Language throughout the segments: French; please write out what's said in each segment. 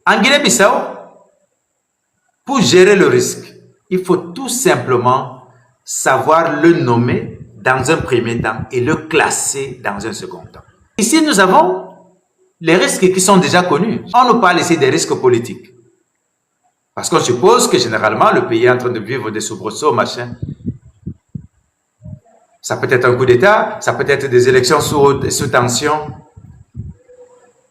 En Guinée-Bissau, pour gérer le risque, il faut tout simplement savoir le nommer dans un premier temps et le classer dans un second temps. Ici, nous avons les risques qui sont déjà connus. On nous parle ici des risques politiques. Parce qu'on suppose que généralement, le pays est en train de vivre des soubresauts, machin. Ça peut être un coup d'État, ça peut être des élections sous tension.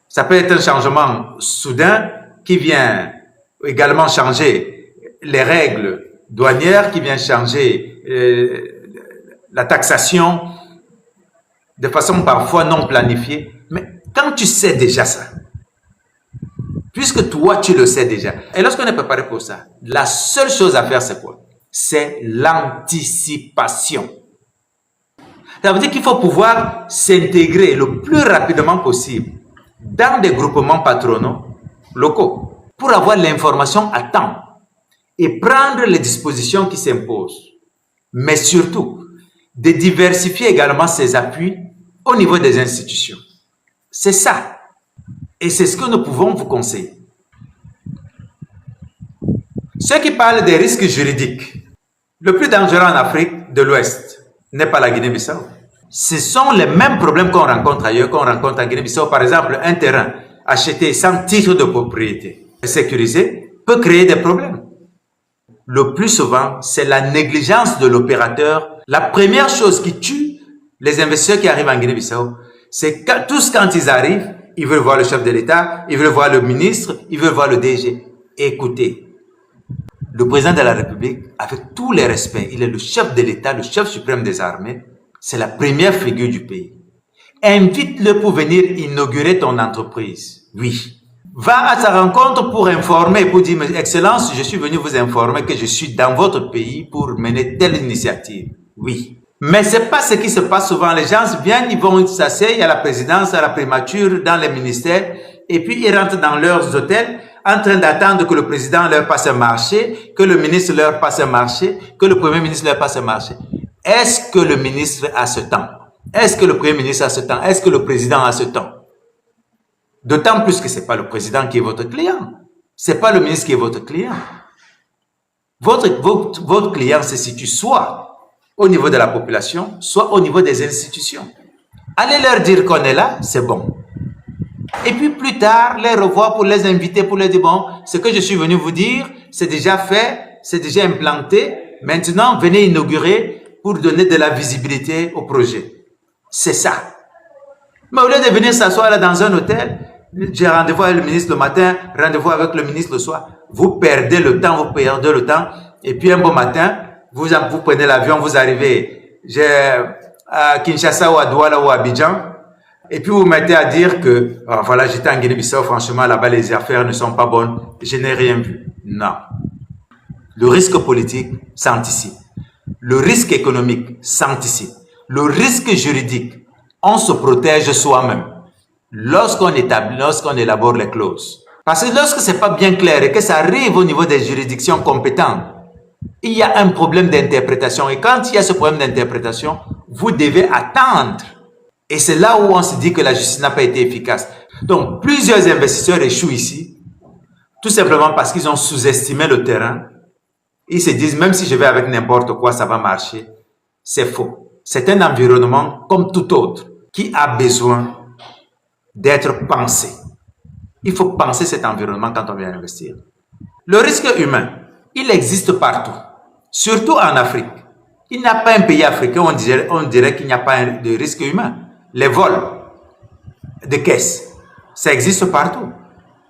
Ça peut être un changement soudain qui vient également changer les règles douanières, qui vient changer la taxation de façon parfois non planifiée. Mais quand tu sais déjà ça, puisque toi tu le sais déjà, et lorsqu'on est préparé pour ça, la seule chose à faire c'est quoi? C'est l'anticipation. Ça veut dire qu'il faut pouvoir s'intégrer le plus rapidement possible dans des groupements patronaux locaux pour avoir l'information à temps et prendre les dispositions qui s'imposent. Mais surtout, de diversifier également ses appuis au niveau des institutions. C'est ça. Et c'est ce que nous pouvons vous conseiller. Ceux qui parlent des risques juridiques, le plus dangereux en Afrique de l'Ouest n'est pas la Guinée-Bissau. Ce sont les mêmes problèmes qu'on rencontre ailleurs, qu'on rencontre en Guinée-Bissau. Par exemple, un terrain acheté sans titre de propriété sécurisé peut créer des problèmes. Le plus souvent, c'est la négligence de l'opérateur. La première chose qui tue les investisseurs qui arrivent en Guinée-Bissau, c'est que tous quand ils arrivent, ils veulent voir le chef de l'État, ils veulent voir le ministre, ils veulent voir le DG. Écoutez, le président de la République, avec tous les respects, il est le chef de l'État, le chef suprême des armées, c'est la première figure du pays. Invite-le pour venir inaugurer ton entreprise. Oui. Va à sa rencontre pour informer, pour dire, Excellence, je suis venu vous informer que je suis dans votre pays pour mener telle initiative. Oui. Mais c'est pas ce qui se passe souvent. Les gens viennent, ils vont s'asseoir à la présidence, à la primature, dans les ministères, et puis ils rentrent dans leurs hôtels en train d'attendre que le président leur passe un marché, que le ministre leur passe un marché, que le premier ministre leur passe un marché. Est-ce que le ministre a ce temps? Est-ce que le premier ministre a ce temps? Est-ce que le président a ce temps? D'autant plus que c'est pas le président qui est votre client. C'est pas le ministre qui est votre client. Votre client se situe soit au niveau de la population, soit au niveau des institutions. Allez leur dire qu'on est là, c'est bon. Et puis plus tard, les revoir pour les inviter, pour les dire, bon, ce que je suis venu vous dire, c'est déjà fait, c'est déjà implanté. Maintenant, venez inaugurer pour donner de la visibilité au projet. C'est ça. Mais au lieu de venir s'asseoir là dans un hôtel, j'ai rendez-vous avec le ministre le matin, rendez-vous avec le ministre le soir. Vous perdez le temps, et puis un bon matin, vous prenez l'avion, vous arrivez à Kinshasa ou à Douala ou à Abidjan, et puis vous mettez à dire que, voilà, j'étais en Guinée-Bissau, franchement, là-bas, les affaires ne sont pas bonnes, je n'ai rien vu. Non. Le risque politique s'anticipe. Le risque économique s'anticipe. Le risque juridique, on se protège soi-même lorsqu'on élabore les clauses. Parce que lorsque c'est pas bien clair et que ça arrive au niveau des juridictions compétentes, il y a un problème d'interprétation. Et quand il y a ce problème d'interprétation, vous devez attendre. Et c'est là où on se dit que la justice n'a pas été efficace. Donc, plusieurs investisseurs échouent ici, tout simplement parce qu'ils ont sous-estimé le terrain. Ils se disent, même si je vais avec n'importe quoi, ça va marcher. C'est faux. C'est un environnement comme tout autre qui a besoin d'être pensé. Il faut penser cet environnement quand on vient investir. Le risque humain, il existe partout, surtout en Afrique. Il n'y a pas un pays africain où on dirait qu'il n'y a pas de risque humain. Les vols de caisses, ça existe partout.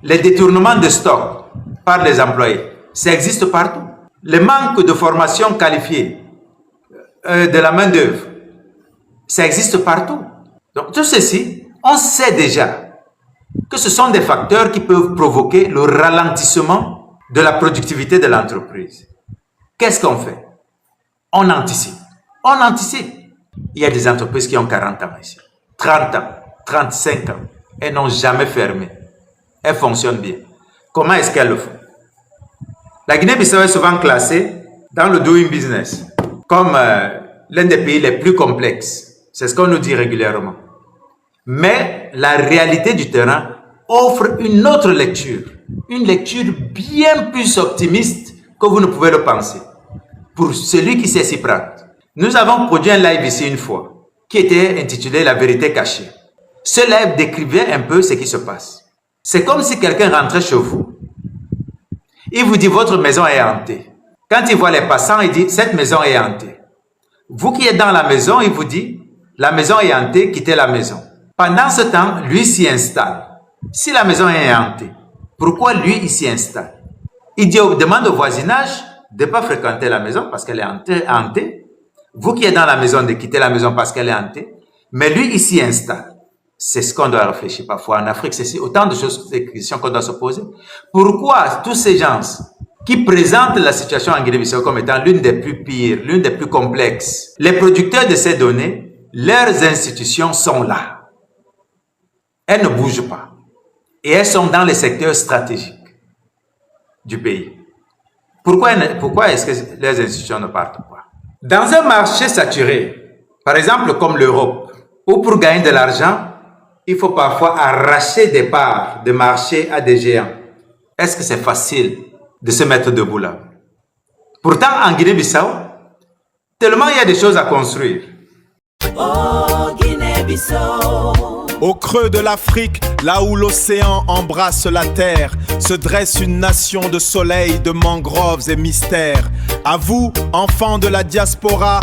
Les détournements de stock par les employés, ça existe partout. Le manque de formation qualifiée de la main-d'œuvre, ça existe partout. Donc, tout ceci, on sait déjà que ce sont des facteurs qui peuvent provoquer le ralentissement de la productivité de l'entreprise. Qu'est-ce qu'on fait? On anticipe. On anticipe. Il y a des entreprises qui ont 40 ans ici, 30 ans, 35 ans. Elles n'ont jamais fermé. Elles fonctionnent bien. Comment est-ce qu'elles le font? La Guinée-Bissau est souvent classée dans le doing business comme l'un des pays les plus complexes. C'est ce qu'on nous dit régulièrement. Mais la réalité du terrain, offre une autre lecture, une lecture bien plus optimiste que vous ne pouvez le penser, pour celui qui sait s'y prendre. Nous avons produit un live ici une fois, qui était intitulé « La vérité cachée ». Ce live décrivait un peu ce qui se passe. C'est comme si quelqu'un rentrait chez vous. Il vous dit « Votre maison est hantée ». Quand il voit les passants, il dit « Cette maison est hantée ». Vous qui êtes dans la maison, il vous dit « La maison est hantée, quittez la maison ». Pendant ce temps, lui s'y installe. Si la maison est hantée, pourquoi lui il s'y installe? Il demande au voisinage de ne pas fréquenter la maison parce qu'elle est hantée. Vous qui êtes dans la maison, de quitter la maison parce qu'elle est hantée. Mais lui, il s'y installe. C'est ce qu'on doit réfléchir parfois. En Afrique, c'est autant de choses, des questions qu'on doit se poser. Pourquoi tous ces gens qui présentent la situation en Guinée-Bissau comme étant l'une des plus pires, l'une des plus complexes, les producteurs de ces données, leurs institutions sont là. Elles ne bougent pas. Et elles sont dans les secteurs stratégiques du pays. Pourquoi est-ce que les institutions ne partent pas? Dans un marché saturé, par exemple comme l'Europe, où pour gagner de l'argent, il faut parfois arracher des parts de marché à des géants. Est-ce que c'est facile de se mettre debout là? Pourtant, en Guinée-Bissau, tellement il y a des choses à construire. Oh, Guinée-Bissau. Au creux de l'Afrique, là où l'océan embrasse la terre, se dresse une nation de soleil, de mangroves et mystères. À vous, enfants de la diaspora,